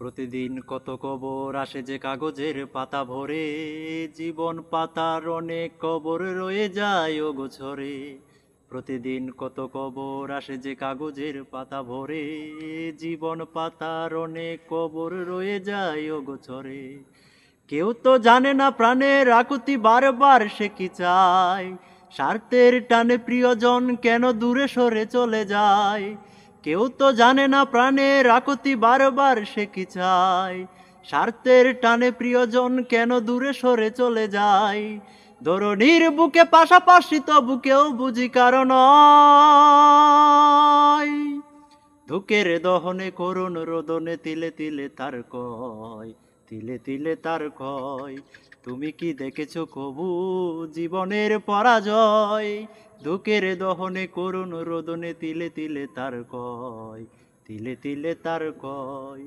প্রতিদিন কত কবর আসে যে কাগজের পাতা ভরে, জীবন পাতার অনেক কবর রয়ে যায় ও গোছরে। প্রতিদিন কত কবর আসে যে কাগজের পাতা ভরে, জীবন পাতার অনেক কবর রয়ে যায় ও গোছরে। কেউ তো জানে না প্রাণের আকুতি বারবার সে কি চায়, স্বার্থের টানে প্রিয়জন কেন দূরে সরে চলে যায়। কেউ তো জানে না প্রাণের আকুতি বারবার সে কি চায়, স্বার্থের টানে প্রিয়জন কেন দূরে সরে চলে যায়। ধরণীর বুকে পাশাপাশি তবু কেউ বুঝি কারণ দুঃখের দহনে করুণ রোদনে তিলে তিলে তার কয়, তিলে তিলে তার কয়। তুমি কি দেখেছো কবু জীবনের পরাজয়? দুঃখের দহনে করুণ রোদনে তিলে তিলে তার কয়, তিলে তিলে তার কয়।